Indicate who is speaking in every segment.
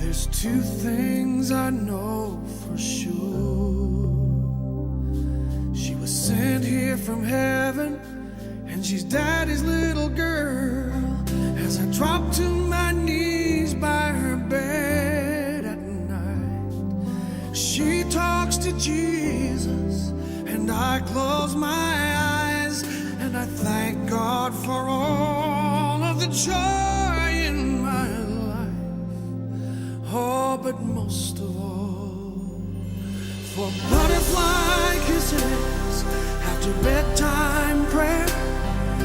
Speaker 1: There's two things I know for sure. She was sent here from heaven, and she's Daddy's little girl. As I drop to my knees by her bed at night, she talks to Jesus, and I close my eyes, and I thank God for all of the joy in my life. Oh, but most of all, for butterfly kisses after bedtime prayer,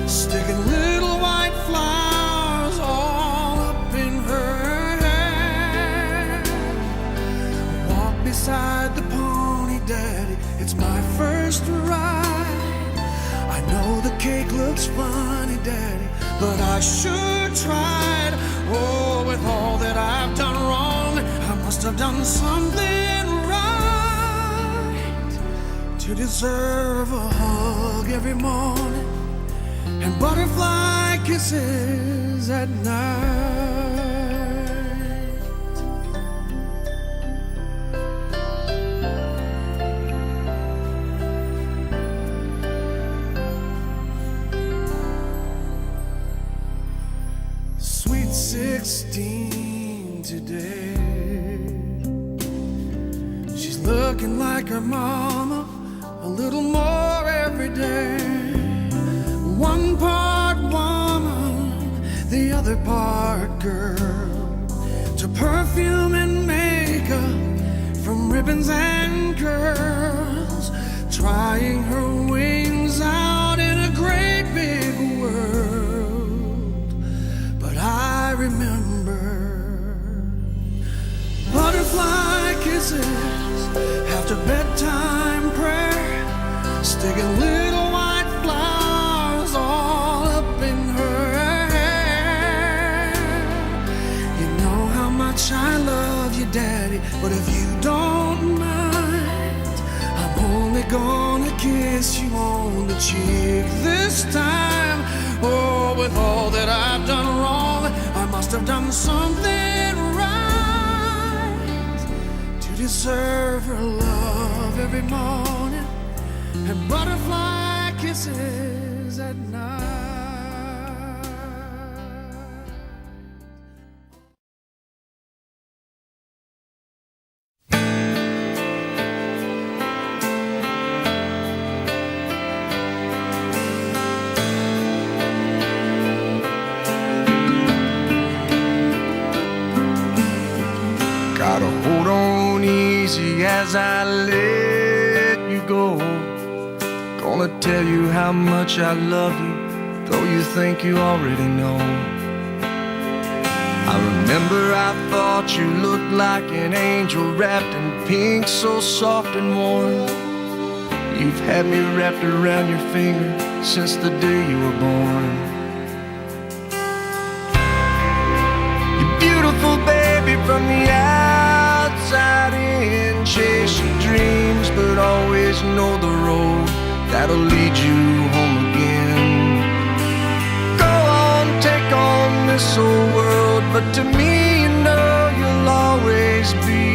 Speaker 1: sticking little white flowers all up in her hair. Walk beside the pony, Daddy, it's my first ride. I know the cake looks funny, Daddy, but I sure tried. Oh, with all that I've done wrong, I must have done something right to deserve a hug every morning and butterfly kisses at night. Sweet 16 today, she's looking like her mama a little more every day. One part woman, the other part girl. To perfume and makeup, from ribbons and curls, trying her wings out in a great big world. But I remember butterfly kisses after bedtime prayer, sticking little white flowers all up in her hair. You know how much I love you, Daddy, but if you don't mind, I'm only gonna kiss you on the cheek this time. Oh, with all that I've done wrong, I must have done something right to deserve her love every morning and butterfly kisses at night.
Speaker 2: Gotta hold on easy as I let you go. Gonna tell you how much I love you, though you think you already know. I remember I thought you looked like an angel wrapped in pink, so soft and warm. You've had me wrapped around your finger since the day you were born. You're beautiful, baby, from the outside in. Chase your dreams, but always know the road that'll lead you home again. Go on, take on this old world, but to me, you know you'll always be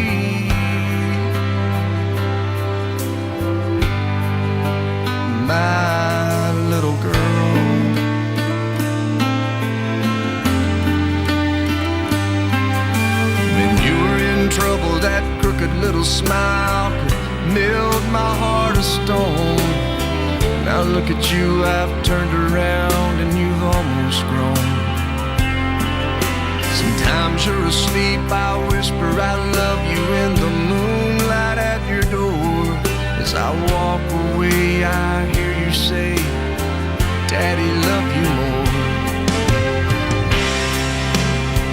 Speaker 2: my little girl. When you were in trouble, that crooked little smile could melt my heart of stone. Now look at you, I've turned around and you've almost grown. Sometimes you're asleep, I whisper I love you in the moonlight at your door. As I walk away, I hear you say, Daddy, love you more.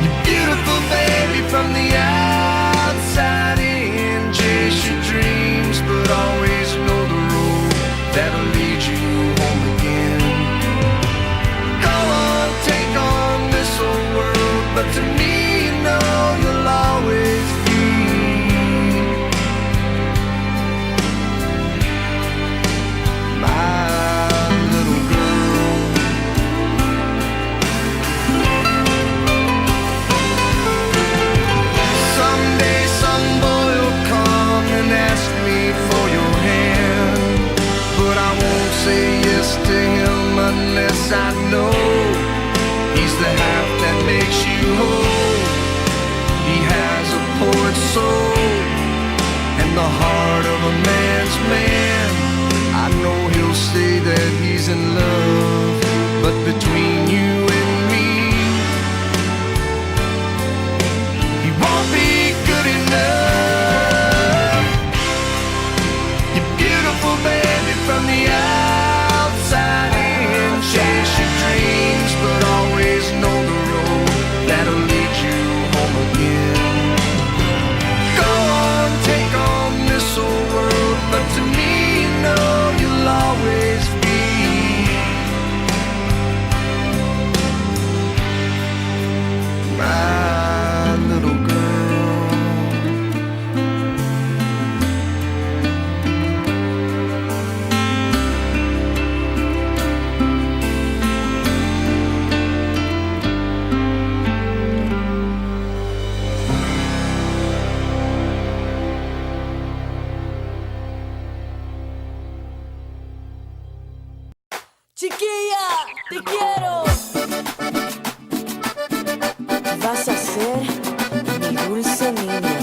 Speaker 2: You're beautiful, baby, from the outside in. Chase your dreams, but always know the road that'll lead you home again. Go on, take on this old world, but to me, you know you'll always be my little girl. So soul and the heart of a man's man. I know he'll say that he's in love, but between you and me, he won't be good enough. You're beautiful, baby, from the outside in. Chase your dreams, but always know the road that'll lead you home again. Go on, take on this whole world, but to me, you know you'll always be my little girl.
Speaker 3: Chiquilla, te quiero. Vas a ser mi dulce niña.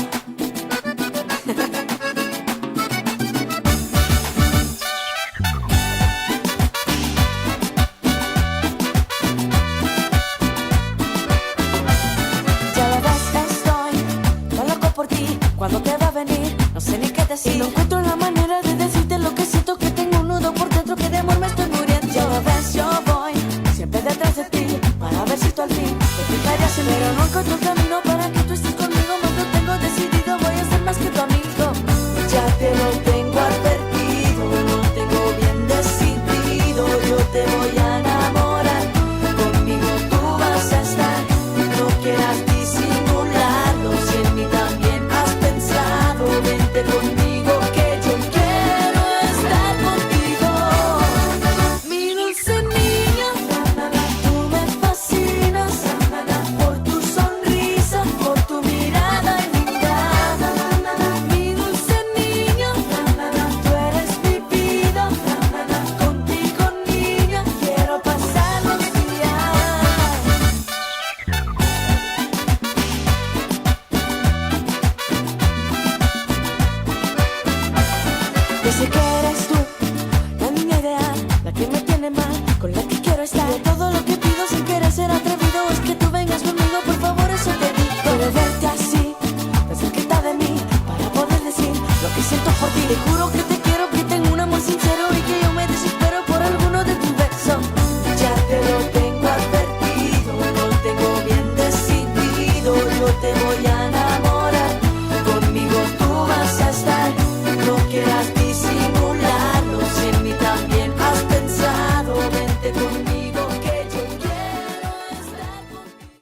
Speaker 3: Ya lo ves, estoy tan loco por ti. ¿Cuándo te va a venir? No sé ni qué decir. Y no encuentro la manera de decirte lo que siento, que tengo un nudo por dentro, que de amor me estoy muriendo. Ya lo ves, yo voy siempre detrás de ti, para ver si tú al fin te fijarías en mí. Pero no encuentro el camino